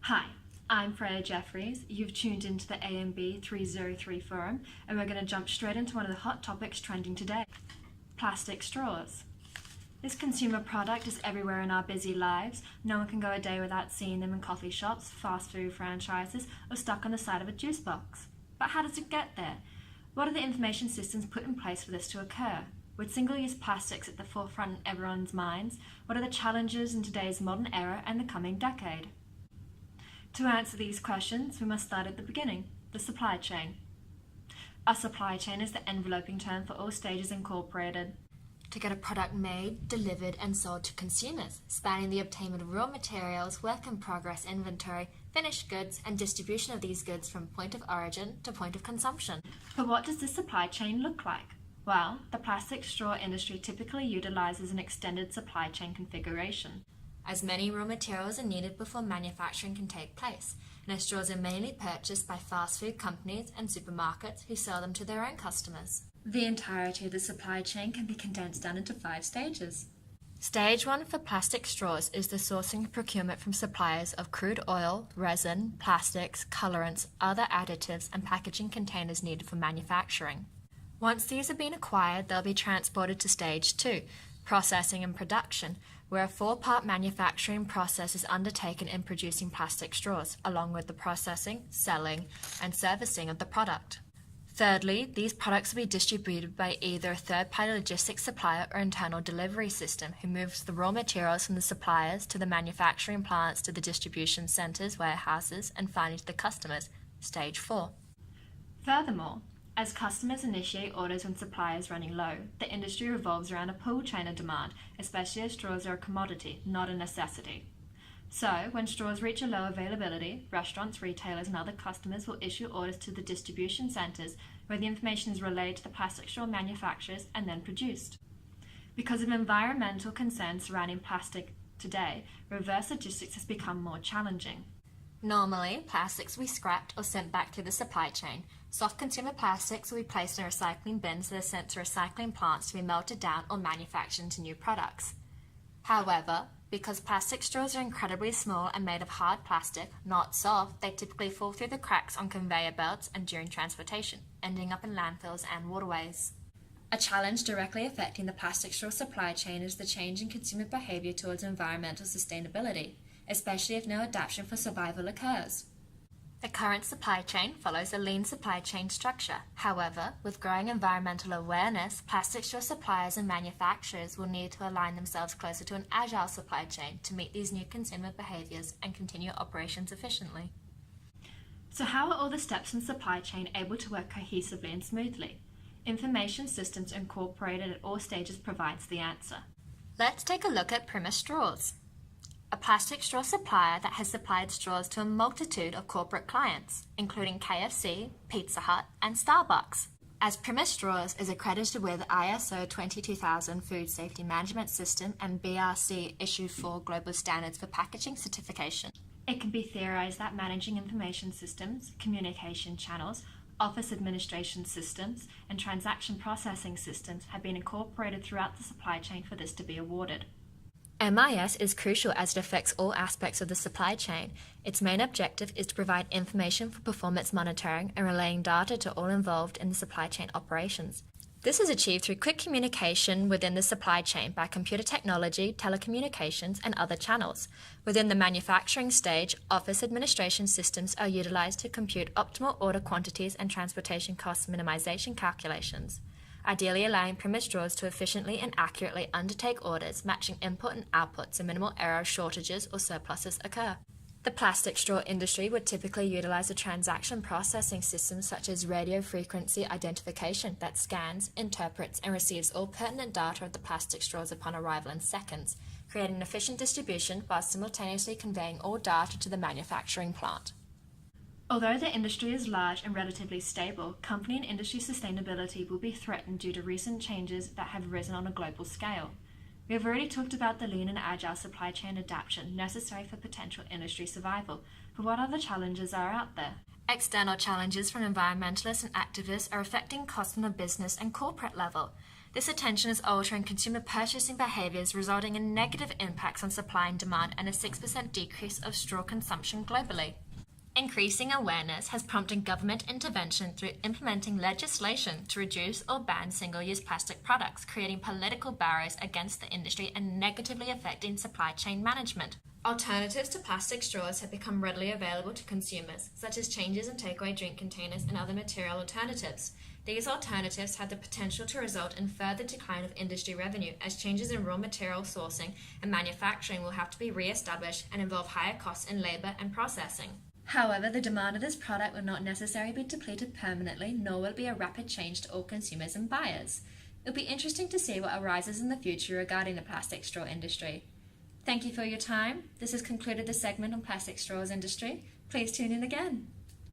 Hi, I'm Freya Jeffries. You've tuned into the AMB303 forum, and we're going to jump straight into one of the hot topics trending today: plastic straws. This consumer product is everywhere in our busy lives. No one can go a day without seeing them in coffee shops, fast food franchises, or stuck on the side of a juice box. But how does it get there? What are the information systems put in place for this to occur? With single-use plastics at the forefront in everyone's minds, what are the challenges in today's modern era and the coming decade? To answer these questions, we must start at the beginning, the supply chain. A supply chain is the enveloping term for all stages incorporated to get a product made, delivered and sold to consumers, spanning the obtainment of raw materials, work in progress inventory, finished goods and distribution of these goods from point of origin to point of consumption. But what does this supply chain look like? Well, the plastic straw industry typically utilizes an extended supply chain configuration, as many raw materials are needed before manufacturing can take place, and as straws are mainly purchased by fast food companies and supermarkets who sell them to their own customers. The entirety of the supply chain can be condensed down into 5 stages. Stage 1 for plastic straws is the sourcing and procurement from suppliers of crude oil, resin, plastics, colorants, other additives and packaging containers needed for manufacturing. Once these have been acquired, they'll be transported to Stage 2, processing and production, where a 4-part manufacturing process is undertaken in producing plastic straws, along with the processing, selling, and servicing of the product. Thirdly, these products will be distributed by either a third-party logistics supplier or internal delivery system, who moves the raw materials from the suppliers to the manufacturing plants to the distribution centers, warehouses, and finally to the customers, Stage 4. Furthermore, as customers initiate orders when supply is running low, the industry revolves around a pull chain of demand, especially as straws are a commodity, not a necessity. So, when straws reach a low availability, restaurants, retailers and other customers will issue orders to the distribution centres, where the information is relayed to the plastic straw manufacturers and then produced. Because of environmental concerns surrounding plastic today, reverse logistics has become more challenging. Normally, plastics will be scrapped or sent back through the supply chain. Soft consumer plastics will be placed in recycling bins that are sent to recycling plants to be melted down or manufactured into new products. However, because plastic straws are incredibly small and made of hard plastic, not soft, they typically fall through the cracks on conveyor belts and during transportation, ending up in landfills and waterways. A challenge directly affecting the plastic straw supply chain is the change in consumer behaviour towards environmental sustainability, especially if no adaptation for survival occurs. The current supply chain follows a lean supply chain structure. However, with growing environmental awareness, plastic straw suppliers and manufacturers will need to align themselves closer to an agile supply chain to meet these new consumer behaviours and continue operations efficiently. So how are all the steps in the supply chain able to work cohesively and smoothly? Information systems incorporated at all stages provides the answer. Let's take a look at Primus Straws, a plastic straw supplier that has supplied straws to a multitude of corporate clients, including KFC, Pizza Hut, and Starbucks. As Primus Straws is accredited with ISO 22000 Food Safety Management System and BRC Issue 4 Global Standards for Packaging certification, it can be theorized that managing information systems, communication channels, office administration systems, and transaction processing systems have been incorporated throughout the supply chain for this to be awarded. MIS is crucial as it affects all aspects of the supply chain. Its main objective is to provide information for performance monitoring and relaying data to all involved in the supply chain operations. This is achieved through quick communication within the supply chain by computer technology, telecommunications, and other channels. Within the manufacturing stage, office administration systems are utilized to compute optimal order quantities and transportation cost minimization calculations, ideally allowing Primus Straws to efficiently and accurately undertake orders, matching input and output so minimal error, shortages, or surpluses occur. The plastic straw industry would typically utilize a transaction processing system such as radio frequency identification that scans, interprets, and receives all pertinent data of the plastic straws upon arrival in seconds, creating an efficient distribution while simultaneously conveying all data to the manufacturing plant. Although the industry is large and relatively stable, company and industry sustainability will be threatened due to recent changes that have risen on a global scale. We have already talked about the lean and agile supply chain adaptation necessary for potential industry survival, but what other challenges are out there? External challenges from environmentalists and activists are affecting costs on a business and corporate level. This attention is altering consumer purchasing behaviours, resulting in negative impacts on supply and demand and a 6% decrease of straw consumption globally. Increasing awareness has prompted government intervention through implementing legislation to reduce or ban single-use plastic products, creating political barriers against the industry and negatively affecting supply chain management. Alternatives to plastic straws have become readily available to consumers, such as changes in takeaway drink containers and other material alternatives. These alternatives have the potential to result in further decline of industry revenue, as changes in raw material sourcing and manufacturing will have to be re-established and involve higher costs in labour and processing. However, the demand of this product will not necessarily be depleted permanently, nor will it be a rapid change to all consumers and buyers. It will be interesting to see what arises in the future regarding the plastic straw industry. Thank you for your time. This has concluded the segment on plastic straws industry. Please tune in again.